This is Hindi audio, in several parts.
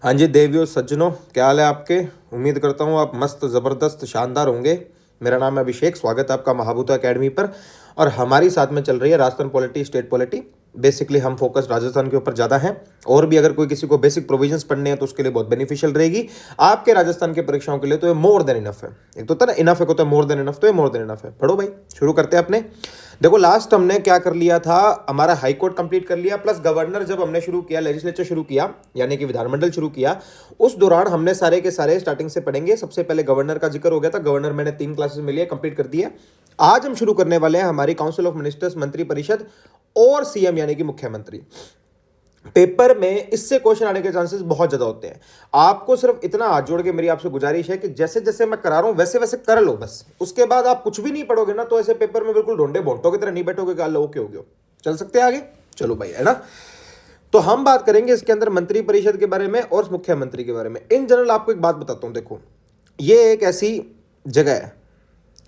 हाँ जी देवियों सज्जनों, क्या हाल है आपके। उम्मीद करता हूँ आप मस्त ज़बरदस्त शानदार होंगे। मेरा नाम है अभिषेक, स्वागत है आपका महाभूता एकेडमी पर। और हमारी साथ में चल रही है Rajasthan polity, state polity. Basically हम फोकस राजस्थान के ऊपर ज़्यादा हैं, और भी अगर कोई किसी को बेसिक प्रोविजंस पढ़ने हैं तो उसके लिए बहुत बेनिफिशियल रहेगी आपके राजस्थान के परीक्षाओं के लिए। तो ये मोर देन इनफ है। एक तो होता है ना इनफ, एक होता है मोर देन इनफ, तो ये मोर देन इनफ है। पढ़ो भाई, शुरू करते हैं अपने। देखो लास्ट हमने क्या कर लिया था, हमारा हाई कोर्ट कंप्लीट कर लिया, प्लस गवर्नर जब हमने शुरू किया, लेजिस्लेचर शुरू किया, यानी कि विधानमंडल शुरू किया, उस दौरान हमने सारे के सारे स्टार्टिंग से पढ़ेंगे। सबसे पहले गवर्नर का जिक्र हो गया था, गवर्नर मैंने 3 क्लासेस में लिया, कंप्लीट कर दिया। आज हम शुरू करने वाले हैं हमारी काउंसिल ऑफ मिनिस्टर्स, मंत्री परिषद और सीएम यानी कि मुख्यमंत्री। पेपर में इससे क्वेश्चन आने के चांसेस बहुत ज्यादा होते हैं। आपको सिर्फ इतना हाथ जोड़ के मेरी आपसे गुजारिश है कि जैसे जैसे मैं करा रहा हूं वैसे वैसे कर लो बस। उसके बाद आप कुछ भी नहीं पढ़ोगे ना, तो ऐसे पेपर में बिल्कुल ढोंडे भोंटों की तरह नहीं बैठोगे कि ओके हो गया। चल सकते हैं आगे, चलो भाई, है ना। तो हम बात करेंगे इसके अंदर मंत्री परिषद के बारे में और मुख्यमंत्री के बारे में। इन जनरल आपको एक बात बताता हूं, देखो ये एक ऐसी जगह है,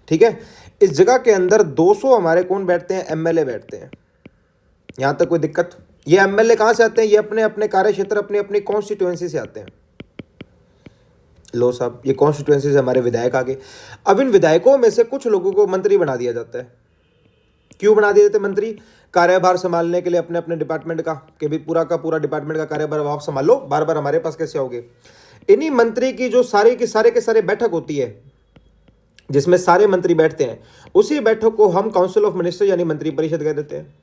ठीक है। इस जगह के अंदर 200 हमारे कौन बैठते हैं, एमएलए बैठते हैं। यहां तक कोई दिक्कत। ये एमएलए कहां से आते हैं, ये अपने अपने कार्य क्षेत्र, अपनी अपनी कॉन्स्टिट्यूएंसी से आते हैं। लो साहब, ये कॉन्स्टिट्यूएंसी से हमारे विधायक आगे। अब इन विधायकों में से कुछ लोगों को मंत्री बना दिया जाता है। क्यों बना दिए जाते मंत्री? कार्यभार संभालने के लिए अपने अपने डिपार्टमेंट का भी पूरा का पूरा डिपार्टमेंट का कार्यभार आप संभाल लो, बार बार हमारे पास कैसे आओगे। इन्हीं मंत्री की जो सारे के सारे बैठक होती है, जिसमें सारे मंत्री बैठते हैं, उसी बैठक को हम काउंसिल ऑफ मिनिस्टर यानी मंत्री परिषद कह देते हैं।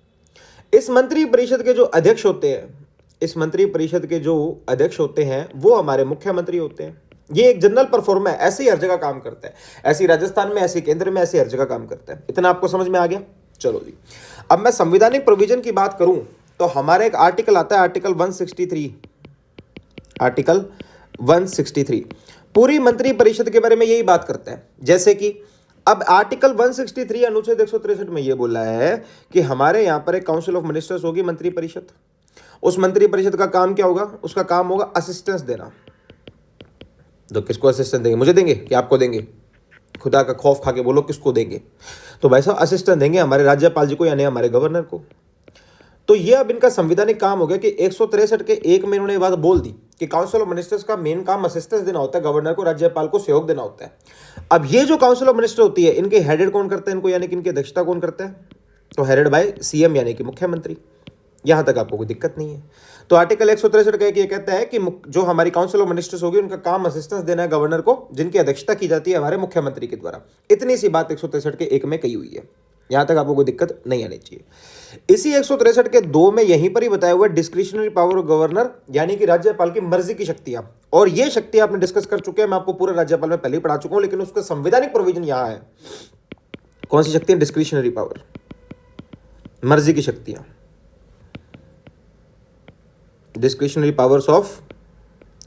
इस मंत्री परिषद के जो अध्यक्ष होते हैं, इस मंत्री परिषद के जो अध्यक्ष होते हैं वो हमारे मुख्यमंत्री होते हैं। ये एक जनरल परफॉर्म है, ऐसे ही हर जगह काम करता है। ऐसी राजस्थान में, ऐसी केंद्र में, ऐसी हर जगह काम करता है। इतना आपको समझ में आ गया। चलो जी, अब मैं संवैधानिक प्रोविजन की बात करूं तो हमारा एक आर्टिकल आता है, आर्टिकल 163। आर्टिकल 163 पूरी मंत्री परिषद के बारे में यही बात करता है। जैसे कि अब आर्टिकल 163 अनुच्छेद 163 में यह बोला है कि हमारे यहां पर एक काउंसिल ऑफ मिनिस्टर्स होगी, मंत्री परिषद। उस मंत्री परिषद का काम क्या होगा? उसका काम होगा असिस्टेंस देना। तो किसको असिस्टेंस देंगे? मुझे देंगे कि आपको देंगे? खुदा का खौफ खा के बोलो, किसको देंगे? तो भाई साहब असिस्टेंट देंगे हमारे राज्यपाल जी को, यानी हमारे गवर्नर को। तो ये अब इनका संवैधानिक काम हो गया कि 163 के 1 में इन्होंने ये बात बोल दी कि काउंसिल ऑफ मिनिस्टर्स का मेन काम असिस्टेंस देना होता है, गवर्नर को, राज्यपाल को सहयोग देना होता है। अब ये जो काउंसिल ऑफ मिनिस्टर होती है, इनके हेडेड कौन करता है इनको, यानी कि इनकी अध्यक्षता कौन करता है? तो हेडेड बाय सीएम यानी कि मुख्यमंत्री। यहां तक आपको कोई दिक्कत नहीं है। तो आर्टिकल 163 का ये कहता है कि जो हमारी काउंसिल ऑफ मिनिस्टर्स होगी उनका काम असिस्टेंस देना है गवर्नर को, जिनकी अध्यक्षता की जाती है हमारे मुख्यमंत्री के द्वारा। इतनी सी बात 163 के 1 में कही हुई है। यहां तक आपको कोई दिक्कत नहीं आनी चाहिए। इसी 163 के 2 में यहीं पर ही बताया हुआ है डिस्क्रिशनरी पावर ऑफ गवर्नर, यानी कि राज्यपाल की मर्जी की शक्तियां। और ये शक्तियां आपने डिस्कस कर चुके हैं, मैं आपको पूरे राज्यपाल में पहले ही पढ़ा चुका हूं, लेकिन उसका संवैधानिक प्रोविजन यहां है। कौन सी शक्तियां? डिस्क्रिशनरी पावर, मर्जी की शक्तियां, डिस्क्रिशनरी पावर्स ऑफ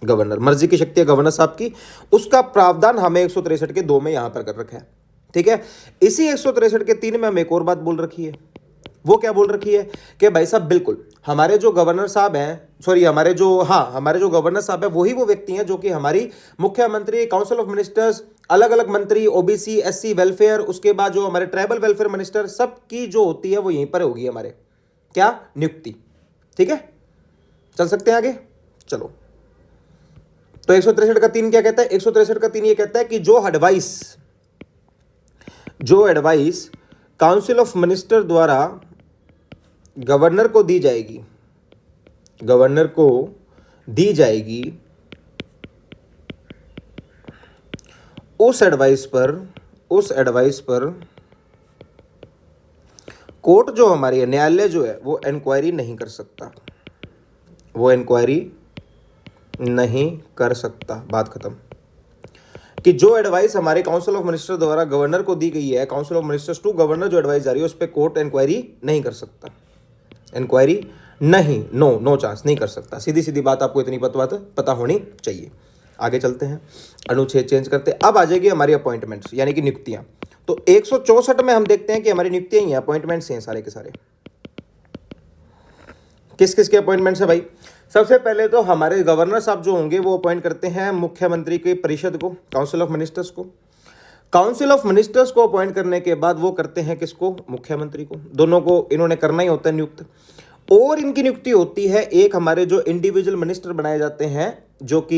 गवर्नर, मर्जी की शक्तियां गवर्नर साहब की। उसका प्रावधान हमें 163 के 2 में यहां पर कर रखा है, ठीक है। इसी 163 के 3 में हम एक और बात बोल रखी है। वो क्या बोल रखी है कि भाई साहब बिल्कुल हमारे जो गवर्नर साहब हैं, हमारे जो गवर्नर साहब हैं वही वो व्यक्ति हैं जो कि हमारी मुख्यमंत्री, काउंसिल ऑफ मिनिस्टर्स, अलग अलग मंत्री, ओबीसी, एससी वेलफेयर, उसके बाद जो हमारे ट्राइबल वेलफेयर मिनिस्टर, सबकी जो होती है वो यहीं पर होगी हमारे, क्या, नियुक्ति, ठीक है। चल सकते हैं आगे, चलो। तो 163 का 3 क्या कहता है? 163 का 3 ये कहता है कि जो एडवाइस काउंसिल ऑफ मिनिस्टर द्वारा गवर्नर को दी जाएगी, उस एडवाइस पर कोर्ट जो हमारी है, न्यायालय जो है, वो इंक्वायरी नहीं कर सकता। बात खत्म। कि जो एडवाइस हमारे काउंसिल ऑफ मिनिस्टर द्वारा गवर्नर को दी गई है, council of ministers to governor जो एडवाइस जा रही है, उस पर कोर्ट इंक्वायरी नहीं कर सकता। इंक्वायरी नहीं, नो चांस, नहीं कर सकता। सीधी सीधी बात, आपको इतनी पता होनी चाहिए। आगे चलते हैं, अनुच्छेद चेंज करते। अब आ जाएगी हमारी अपॉइंटमेंट्स यानी कि नियुक्तियां। तो 164 में हम देखते हैं कि हमारी नियुक्तियां ही हैं, अपॉइंटमेंट्स हैं सारे के सारे। किस किस के अपॉइंटमेंट्स है भाई? सबसे पहले तो हमारे गवर्नर साहब जो होंगे वो अपॉइंट करते हैं मुख्यमंत्री की परिषद को, काउंसिल ऑफ मिनिस्टर्स को। काउंसिल ऑफ मिनिस्टर्स को अपॉइंट करने के बाद वो करते हैं किसको? मुख्यमंत्री को। दोनों को इन्होंने करना ही होता है नियुक्त। और इनकी नियुक्ति होती है, एक हमारे जो इंडिविजुअल मिनिस्टर बनाए जाते हैं, जो कि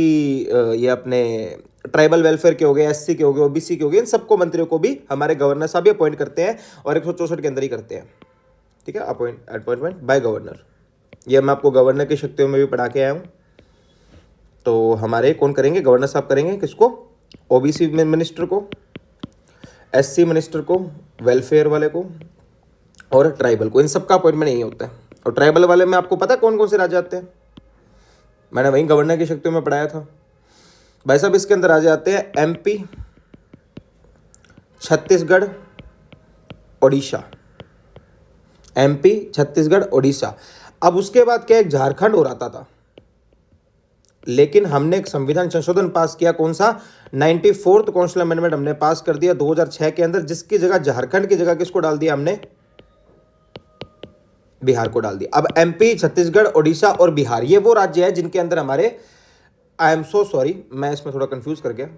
ये अपने ट्राइबल वेलफेयर के हो गए, एससी के हो गए, ओबीसी के हो गए, इन सबको मंत्रियों को भी हमारे गवर्नर साहब ही अपॉइंट करते हैं और 164 के अंदर ही करते हैं। ठीक है, अपॉइंटमेंट बाय गवर्नर। ये मैं आपको गवर्नर की शक्तियों में भी पढ़ा के आया हूँ। तो हमारे कौन करेंगे, गवर्नर साहब करेंगे, किसको, ओबीसी मिनिस्टर को, एससी मिनिस्टर को, वेलफेयर वाले को और ट्राइबल को। इन सबका अपॉइंटमेंट नहीं होता है। और ट्राइबल वाले में आपको पता है कौन कौन से राज्य आते हैं, मैंने वहीं गवर्नर की शक्तियों में पढ़ाया था भाई साहब। इसके अंदर राज्य आते हैं एमपी, छत्तीसगढ़, ओडिशा। एमपी, छत्तीसगढ़, ओडिशा। अब उसके बाद क्या, एक झारखंड और आता था, लेकिन हमने एक संविधान संशोधन पास किया, कौन सा, 94th कॉन्स्टिट्यूशन अमेंडमेंट हमने पास कर दिया 2006 के अंदर, जिसकी जगह झारखंड की जगह किसको डाल दिया हमने, बिहार को डाल दिया। अब एमपी, छत्तीसगढ़, ओडिशा और बिहार, ये वो राज्य है जिनके अंदर हमारे, आई एम सो सॉरी, मैं इसमें थोड़ा कंफ्यूज कर गया,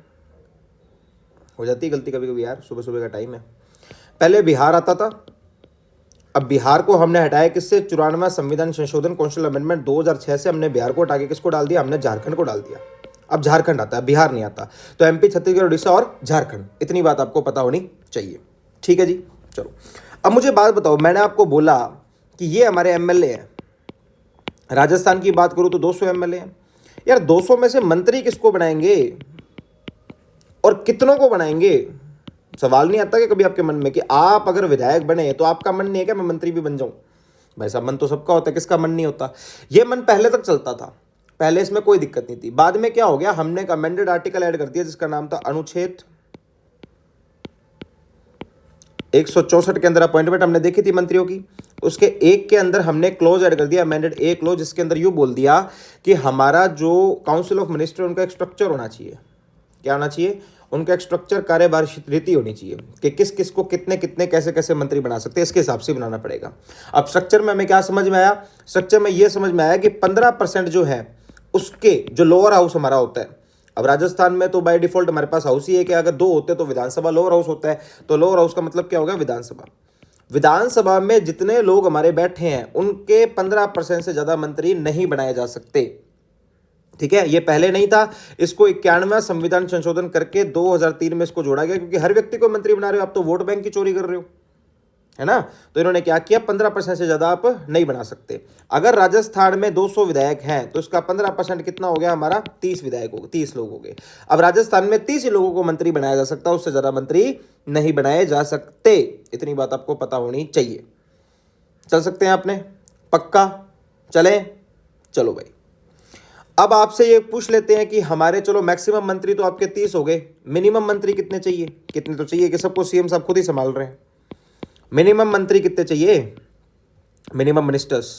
हो जाती है गलती कभी कभी यार, सुबह सुबह का टाइम है। पहले बिहार आता था, अब बिहार को हमने हटाया किससे, 94वां संविधान संशोधन कॉन्स्टिट्यूशन अमेंडमेंट 2006 से हमने बिहार को हटा के किसको डाल दिया, हमने झारखंड को डाल दिया। अब झारखंड आता है, बिहार नहीं आता। तो एमपी, छत्तीसगढ़, उड़ीसा और झारखंड, इतनी बात आपको पता होनी चाहिए। ठीक है जी, चलो अब मुझे बात बताओ, मैंने आपको बोला कि ये हमारे एमएलए हैं, राजस्थान की बात करूं तो 200 एमएलए हैं यार। 200 में से मंत्री किसको बनाएंगे और कितनों को बनाएंगे, सवाल नहीं आता कि कभी आपके मन में कि आप अगर विधायक बने तो आपका मन नहीं है क्या मैं मंत्री भी बन जाऊं। भाई साहब, मन तो सबका होता है, किसका मन नहीं होता। ये मन पहले तक चलता था, पहले इसमें कोई दिक्कत नहीं थी। बाद में क्या हो गया, हमने एक अमेंडेड आर्टिकल ऐड कर दिया जिसका नाम था अनुच्छेद 164 के अंदर अपॉइंटमेंट हमने देखी थी मंत्रियों की। उसके एक के अंदर हमने क्लोज ऐड कर दिया, अमेंडेड ए क्लोज, जिसके अंदर यूं बोल दिया कि हमारा जो काउंसिल ऑफ मिनिस्टर उनका एक स्ट्रक्चर होना चाहिए। क्या होना चाहिए, उनका एक स्ट्रक्चर, कार्यभार रीति होनी चाहिए कि किस किस को कितने कितने कैसे कैसे मंत्री बना सकते हैं, इसके हिसाब से बनाना पड़ेगा। अब स्ट्रक्चर में हमें क्या समझ में आया, स्ट्रक्चर में यह समझ में आया कि 15% जो है उसके जो लोअर हाउस हमारा होता है। अब राजस्थान में तो बाय डिफॉल्ट हमारे पास हाउस ही है कि अगर 2 होते तो विधानसभा लोअर हाउस होता है, तो लोअर हाउस का मतलब क्या होगा, विधानसभा। विधानसभा में जितने लोग हमारे बैठे हैं उनके 15% से ज्यादा मंत्री नहीं बनाए जा सकते। ठीक है, ये पहले नहीं था, इसको 91वां संविधान संशोधन करके 2003 में इसको जोड़ा गया, क्योंकि हर व्यक्ति को मंत्री बना रहे हो आप तो वोट बैंक की चोरी कर रहे हो, है ना। तो इन्होंने क्या किया, 15% से ज्यादा आप नहीं बना सकते। अगर राजस्थान में 200 विधायक हैं तो इसका 15% कितना हो गया हमारा, 30 विधायक हो गए, 30 लोग हो गए। अब राजस्थान में 30 लोगों को मंत्री बनाया जा सकता है, उससे ज्यादा मंत्री नहीं बनाए जा सकते। इतनी बात आपको पता होनी चाहिए। चल सकते हैं आपने, पक्का चले, चलो भाई। अब आपसे ये पूछ लेते हैं कि हमारे, चलो मैक्सिमम मंत्री तो आपके 30 हो गए, मिनिमम मंत्री कितने चाहिए, कितने तो चाहिए कि सबको सीएम साहब खुद ही संभाल रहे हैं। मिनिमम मंत्री कितने चाहिए, मिनिमम मिनिस्टर्स,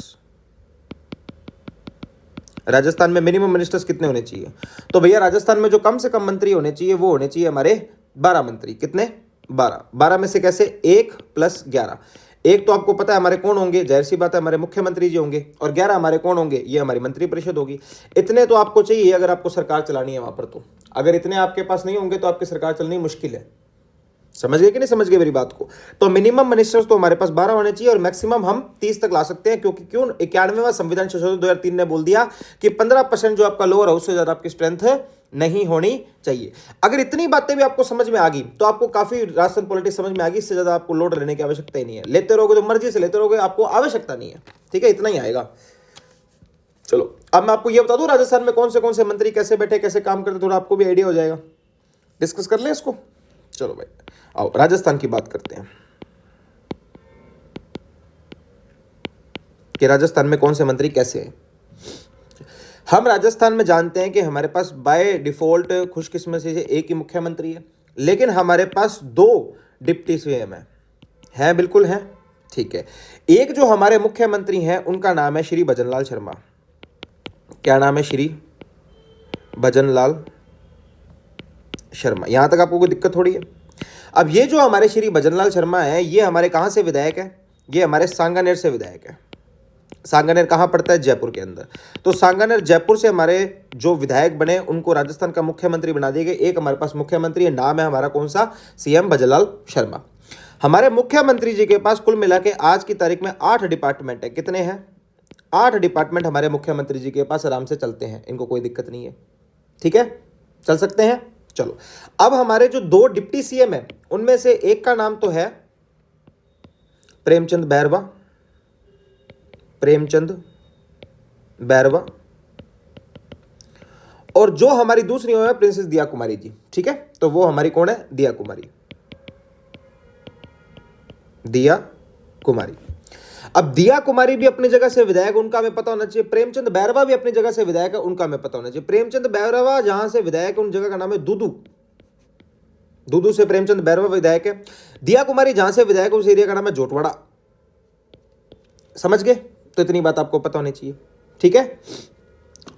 राजस्थान में मिनिमम मिनिस्टर्स कितने होने चाहिए, तो भैया राजस्थान में जो कम से कम मंत्री होने चाहिए वो होने चाहिए हमारे 12 मंत्री। कितने, 12 में से कैसे, 1 + 11। एक तो आपको पता है हमारे कौन होंगे, जाहिर सी बात है हमारे मुख्यमंत्री जी होंगे, और 11 हमारे कौन होंगे, ये हमारी मंत्रिपरिषद होगी। इतने तो आपको चाहिए अगर आपको सरकार चलानी है वहां पर। तो अगर इतने आपके पास नहीं होंगे तो आपकी सरकार चलनी मुश्किल है। समझ गए कि नहीं समझ गए मेरी बात को। तो मिनिमम मिनिस्टर्स तो हमारे पास 12 होने चाहिए और मैक्सिमम हम 30 तक ला सकते हैं, क्योंकि क्यों, 91वां संविधान संशोधन 2003 ने बोल दिया कि 15% जो आपका लोअर हाउस से ज्यादा आपकी स्ट्रेंथ नहीं होनी चाहिए। अगर इतनी बातें भी आपको समझ में आ गई तो आपको काफी राजस्थान पॉलिटिक्स समझ में आ गई। इससे ज्यादा आपको लोड लेने की आवश्यकता ही नहीं है, लेते रहोगे तो मर्जी से लेते रहोगे, आपको आवश्यकता नहीं है। ठीक है, इतना ही आएगा। चलो अब मैं आपको यह बता दूं राजस्थान में कौन से मंत्री कैसे बैठे, कैसे काम करते, थोड़ा आपको भी आइडिया हो जाएगा। डिस्कस कर ले इसको। चलो भाई आओ राजस्थान की बात करते हैं कि राजस्थान में कौन से मंत्री कैसे हैं। हम राजस्थान में जानते हैं कि हमारे पास बाय डिफॉल्ट खुशकिस्मती से एक ही मुख्यमंत्री है, लेकिन हमारे पास 2 डिप्टी सीएम हैं, बिल्कुल हैं। ठीक है, एक जो हमारे मुख्यमंत्री हैं उनका नाम है श्री भजनलाल शर्मा। क्या नाम है, श्री भजनलाल शर्मा। यहां तक आपको कोई दिक्कत थोड़ी है। अब ये जो हमारे श्री भजनलाल शर्मा है, ये हमारे कहां से विधायक है, ये हमारे सांगानेर से विधायक है। सांगानेर कहां पड़ता है, जयपुर के अंदर। तो सांगानेर जयपुर से हमारे जो विधायक बने उनको राजस्थान का मुख्यमंत्री बना दिए गए। एक हमारे पास मुख्यमंत्री है, नाम है हमारा कौन सा, सीएम भजनलाल शर्मा। हमारे मुख्यमंत्री जी के पास कुल मिला के आज की तारीख में 8 डिपार्टमेंट है। कितने हैं, 8 डिपार्टमेंट हमारे मुख्यमंत्री जी के पास आराम से चलते हैं, इनको कोई दिक्कत नहीं है। ठीक है, चल सकते हैं। चलो, अब हमारे जो 2 डिप्टी सीएम है उनमें से एक का नाम तो है प्रेमचंद बैरवा, प्रेमचंद बैरवा, और जो हमारी दूसरी है प्रिंसेस दिया कुमारी जी। ठीक है, तो वो हमारी कौन है? दिया कुमारी, दिया कुमारी। अब दिया कुमारी भी अपनी जगह से विधायक, उनका हमें पता होना चाहिए। प्रेमचंद बैरवा भी अपनी जगह से विधायक है, उनका हमें पता होना चाहिए। प्रेमचंद बैरवा जहां से विधायक है उन जगह का नाम है दूदू, दूदू से प्रेमचंद बैरवा विधायक है। दिया कुमारी जहां से विधायक है उस एरिया का नाम है जोटवाड़ा। समझ गए? तो इतनी बात आपको पता होनी चाहिए। ठीक है,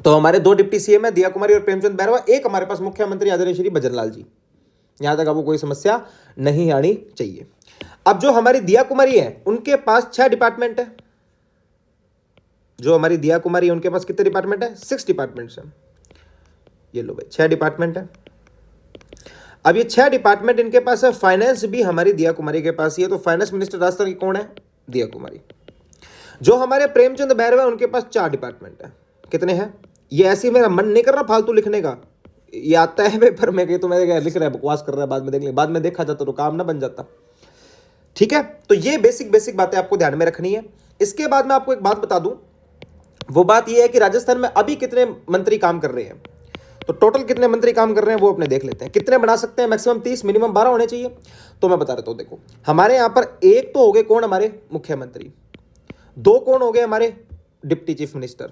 तो हमारे 2 डिप्टी सीएम है, दिया कुमारी और प्रेमचंद बैरवा। एक हमारे पास मुख्यमंत्री आदरणीय श्री भजनलाल जी। यहां तक आपको कोई समस्या नहीं आनी चाहिए। अब जो हमारी दिया कुमारी है उनके पास 6 डिपार्टमेंट है। जो हमारी दिया कुमारी है उनके पास कितने डिपार्टमेंट है? 6 डिपार्टमेंट्स हैं। ये लो भाई, 6 डिपार्टमेंट है। अब ये 6 डिपार्टमेंट इनके पास है। फाइनेंस भी हमारी दिया कुमारी के पास ही है। तो फाइनेंस मिनिस्टर राजस्थान की कौन है? दिया कुमारी। जो हमारे प्रेमचंद बैरवा उनके पास 4 डिपार्टमेंट है। कितने हैं? ये ऐसे ही मेरा मन नहीं कर रहा फालतू लिखने का, ये आता है पेपर में कि तो मैं लिख रहा है, बकवास कर रहा है, बाद में देख ले, बाद में देखा जाता तो काम ना बन जाता। ठीक है, तो ये बेसिक बातें आपको ध्यान में रखनी है। इसके बाद मैं आपको एक बात बता दूं, वो बात ये है कि राजस्थान में अभी कितने मंत्री काम कर रहे हैं। तो टोटल कितने मंत्री काम कर रहे हैं वो अपने देख लेते हैं। कितने बना सकते हैं? मैक्सिमम 30, मिनिमम 12 होने चाहिए। तो मैं बता देता हूं, देखो हमारे यहां पर एक तो हो गए कौन? हमारे मुख्यमंत्री। 2 कौन हो गए? हमारे डिप्टी चीफ मिनिस्टर।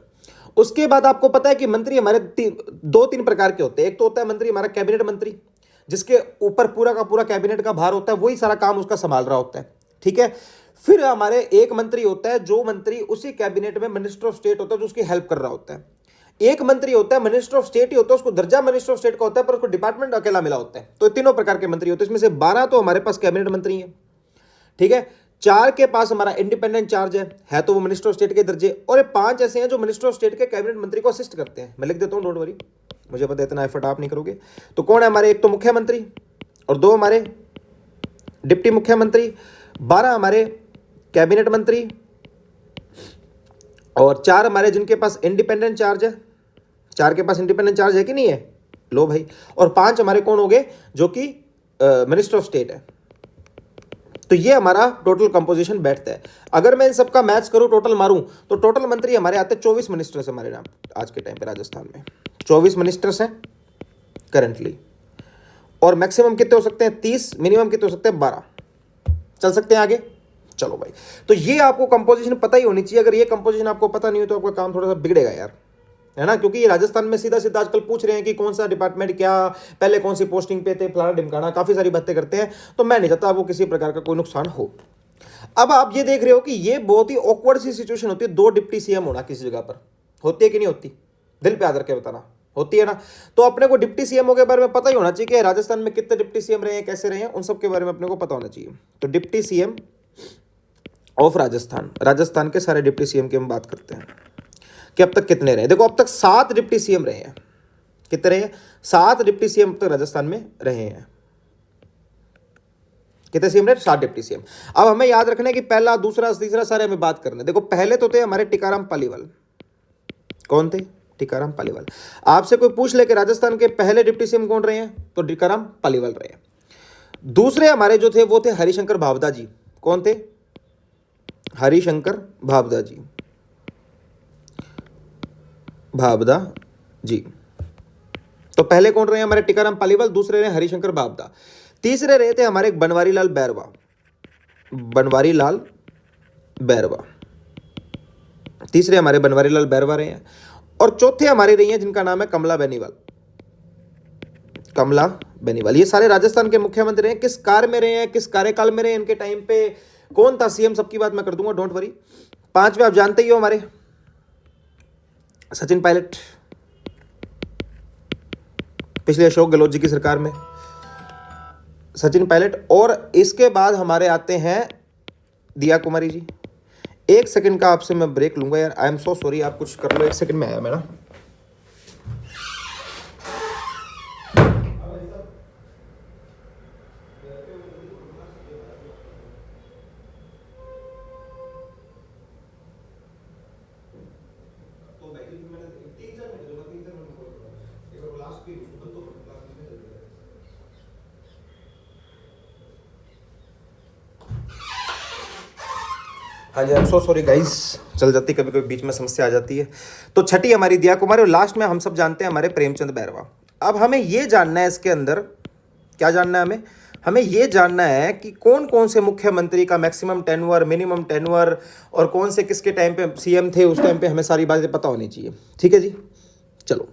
उसके बाद आपको पता है कि मंत्री हमारे 2-3 प्रकार के होते हैं। एक तो होता है मंत्री हमारा कैबिनेट मंत्री, जिसके ऊपर पूरा का पूरा कैबिनेट का भार होता है, वही सारा काम उसका संभाल रहा होता है। ठीक है, फिर हमारे एक मंत्री होता है जो मंत्री उसी कैबिनेट में मिनिस्टर ऑफ स्टेट होता है, जो उसकी हेल्प कर रहा होता है। एक मंत्री होता है मिनिस्टर ऑफ स्टेट ही होता है, उसको दर्जा मिनिस्टर ऑफ स्टेट का होता है, पर उसको डिपार्टमेंट अकेला मिला होता है। तो तीनों प्रकार के मंत्री होते हैं। इसमें से 12 तो हमारे पास कैबिनेट मंत्री हैं। ठीक है, 4 के पास हमारा इंडिपेंडेंट चार्ज है तो वो मिनिस्टर ऑफ स्टेट के दर्जे, और ये 5 ऐसे हैं जो मिनिस्टर ऑफ स्टेट के कैबिनेट मंत्री को असिस्ट करते हैं। मैं लिख देता हूं, डोंट वरी, मुझे पता है इतना एफर्ट आप नहीं करोगे। तो कौन है हमारे? एक तो मुख्यमंत्री, और 2 हमारे डिप्टी मुख्यमंत्री, 12 हमारे कैबिनेट मंत्री, और 4 हमारे जिनके पास इंडिपेंडेंट चार्ज है। 4 के पास इंडिपेंडेंट चार्ज है कि नहीं है? लो भाई। और 5 हमारे कौन हो गए? जो कि मिनिस्टर ऑफ स्टेट है। तो ये हमारा टोटल कंपोजिशन बैठता है। अगर मैं इन सबका मैच करूं, टोटल मारूं, तो टोटल मंत्री हमारे आते हैं 24 मिनिस्टर्स हमारे नाम आज के टाइम पे राजस्थान में 24 मिनिस्टर्स हैं करंटली। और मैक्सिमम कितने हो सकते हैं? 30। मिनिमम कितने हो सकते हैं? 12। चल सकते हैं आगे? चलो भाई, तो ये आपको कंपोजिशन पता ही होनी चाहिए। अगर ये कंपोजिशन आपको पता नहीं हो तो आपका काम थोड़ा सा बिगड़ेगा यार, है ना। क्योंकि ये राजस्थान में सीधा सीधा आजकल पूछ रहे हैं कि कौन सा डिपार्टमेंट, क्या पहले कौन सी पोस्टिंग पे थे, फलाना ढिमकाना, काफी सारी बातें करते हैं। तो मैं नहीं चाहता आपको किसी प्रकार का कोई नुकसान हो। अब आप ये देख रहे हो कि ये बहुत ही ऑकवर्ड सी सिचुएशन होती है, 2 डिप्टी सीएम होना किसी जगह पर। होती है कि नहीं होती? दिल पे आदर के बताना, होती है ना। तो अपने को डिप्टी सीएमओ के बारे में पता ही होना चाहिए कि राजस्थान में कितने डिप्टी सीएम रहे हैं, कैसे रहे हैं, उन सब के बारे में अपने को पता होना चाहिए। तो deputy CM of Rajasthan, Rajasthan के सारे डिप्टी सीएम की हम बात करते हैं कि अब तक कितने रहे। देखो अब तक 7 डिप्टी सीएम रहे हैं। कितने रहे हैं? 7 डिप्टी सीएम तक राजस्थान में रहे हैं। कितने सीएम रहे? 7 डिप्टी सीएम। अब हमें याद रखना है कि पहला, दूसरा, तीसरा सारे हमें बात करना है। देखो पहले तो थे हमारे टीकाराम पालीवाल। कौन थे? टीकाराम पालीवाल। आपसे कोई पूछ ले कि राजस्थान के पहले डिप्टी सीएम कौन रहे हैं, तो टीकाराम पालीवाल रहे हैं। दूसरे हमारे जो थे वो थे हरिशंकर भावदा जी। कौन थे? हरिशंकर भावदा जी, भावदा जी। तो पहले कौन रहे हमारे? टीकाराम पालीवाल। दूसरे रहे हरिशंकर भावदा। तीसरे रहे थे हमारे बनवारी लाल बैरवा, बनवारी लाल बैरवा। तीसरे हमारे बनवारी लाल बैरवा रहे हैं। और चौथे हमारे रही हैं जिनका नाम है कमला बेनीवाल, कमला बेनीवाल। ये सारे राजस्थान के मुख्यमंत्री हैं। किस कार्य में रहे हैं, किस कार्यकाल में रहे हैं, इनके टाइम पे कौन था सीएम, सबकी बात मैं कर दूंगा, डोंट वरी। 5वें आप जानते ही हो हमारे सचिन पायलट, पिछले अशोक गहलोत जी की सरकार में सचिन पायलट। और इसके बाद हमारे आते हैं दिया कुमारी जी। 1 सेकंड का आपसे मैं ब्रेक लूंगा यार, आई एम सो सॉरी। आप कुछ कर लो, 1 सेकंड में आया मैं ना। हाँ जी, I am so sorry guys, चल जाती कभी कभी बीच में समस्या आ जाती है। तो छठी हमारी दिया कुमारी और लास्ट में हम सब जानते हैं हमारे प्रेमचंद बैरवा। अब हमें ये जानना है इसके अंदर क्या जानना है हमें, हमें ये जानना है कि कौन कौन से मुख्यमंत्री का मैक्सिमम टेन्योर, मिनिमम टेन्योर और कौन से किसके टाइम पे सीएम थे, उस टाइम पे हमें सारी बातें पता होनी चाहिए। ठीक है जी, चलो।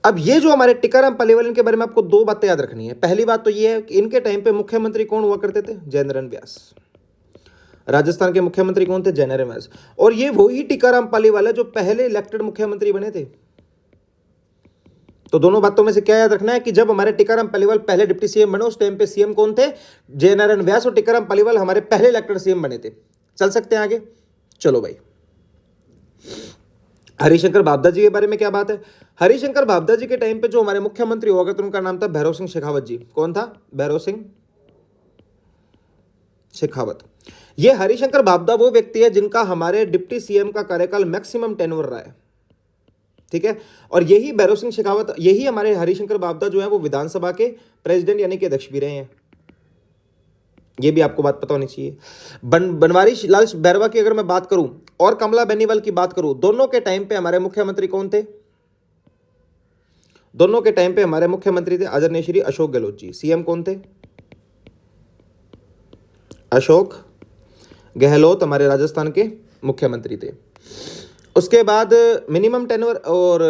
अब ये जो हमारे टीकाराम पालीवाल, इनके बारे में आपको दो बातें याद रखनी है। पहली बात तो ये है कि इनके टाइम पे मुख्यमंत्री कौन हुआ करते थे? जयनारायण व्यास। राजस्थान के मुख्यमंत्री कौन थे? जयनारायण व्यास। और ये वही टीकाराम पालीवाल है जो पहले इलेक्टेड मुख्यमंत्री बने थे। तो दोनों बातों में से क्या याद रखना है कि जब हमारे टीकाराम पालीवाल पहले डिप्टी सीएम बने, उस टाइम पे सीएम कौन थे? जयनारायण व्यास। और टीकाराम पालीवाल हमारे पहले इलेक्टेड सीएम बने थे। चल सकते हैं आगे? चलो भाई। हरिशंकर बाबदा जी के बारे में क्या बात है? हरिशंकर बाबदा जी के टाइम पे जो हमारे मुख्यमंत्री हुआ करते उनका नाम था भैरव सिंह शेखावत जी। कौन था? भैरव सिंह शेखावत। ये हरिशंकर बाबदा वो व्यक्ति है जिनका हमारे डिप्टी सीएम का कार्यकाल मैक्सिमम टेन्योर रहा है। ठीक है। और यही भैरव सिंह शेखावत, यही हमारे हरिशंकर बाबदा जो है वो विधानसभा के प्रेसिडेंट यानी कि अध्यक्ष भी रहे हैं। ये भी आपको बात पता होनी चाहिए। बनवारी लाल बैरवा की अगर मैं बात करूं और कमला बेनीवाल की बात करूं, दोनों के टाइम पे हमारे मुख्यमंत्री कौन थे? दोनों के टाइम पे हमारे मुख्यमंत्री थे आदरणीय श्री अशोक गहलोत जी। सीएम कौन थे? अशोक गहलोत हमारे राजस्थान के मुख्यमंत्री थे। उसके बाद मिनिमम टेन्योर और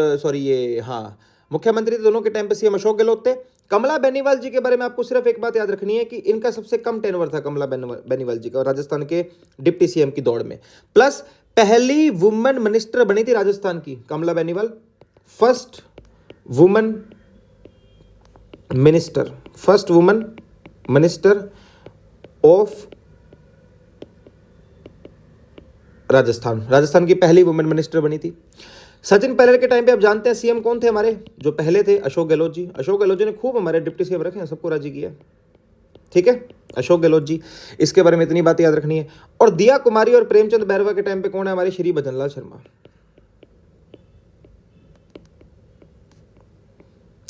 मुख्यमंत्री दोनों के टाइम पे सीएम अशोक गहलोत थे। कमला बेनीवाल जी के बारे में आपको सिर्फ एक बात याद रखनी है कि इनका सबसे कम टेन्योर था कमला बेनीवाल जी का, राजस्थान के डिप्टी सीएम की दौड़ में। प्लस पहली वुमेन मिनिस्टर बनी थी राजस्थान की Kamla Beniwal. First women minister of Rajasthan की पहली वुमेन मिनिस्टर बनी थी। सचिन पायलट के टाइम पे आप जानते हैं सीएम कौन थे हमारे जो पहले थे? अशोक गहलोत जी। अशोक गहलोत जी ने खूब हमारे डिप्टी सीएम रखे हैं, सबको राजी किया। ठीक है, अशोक गहलोत जी। इसके बारे में इतनी बात याद रखनी है। और दिया कुमारी और प्रेमचंद बैरवा के टाइम पे कौन है? हमारे श्री भजनलाल शर्मा।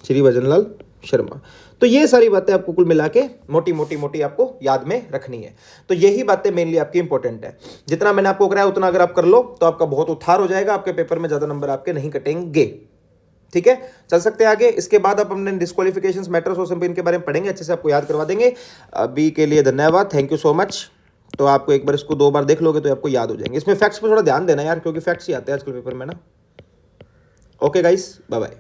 श्री भजनलाल शर्मा। तो ये सारी बातें आपको कुल मिला के मोटी आपको याद में रखनी है। तो यही बातें मेनली आपकी इंपॉर्टेंट है। जितना मैंने आपको कराया उतना अगर आप कर लो तो आपका बहुत उद्धार हो जाएगा, आपके पेपर में ज्यादा नंबर आपके नहीं कटेंगे। ठीक है, चल सकते हैं आगे। इसके बाद आप अपने डिस्क्वालिफिकेशंस, मैटर्स और इनके बारे में पढ़ेंगे, अच्छे से आपको याद करवा देंगे। अभी के लिए धन्यवाद, थैंक यू सो मच। तो आपको एक बार इसको 2 बार देख लोगे तो आपको याद हो जाएंगे। इसमें फैक्ट्स पर थोड़ा ध्यान देना यार, क्योंकि फैक्ट्स ही आते हैं आजकल पेपर में ना। Okay guys, bye bye.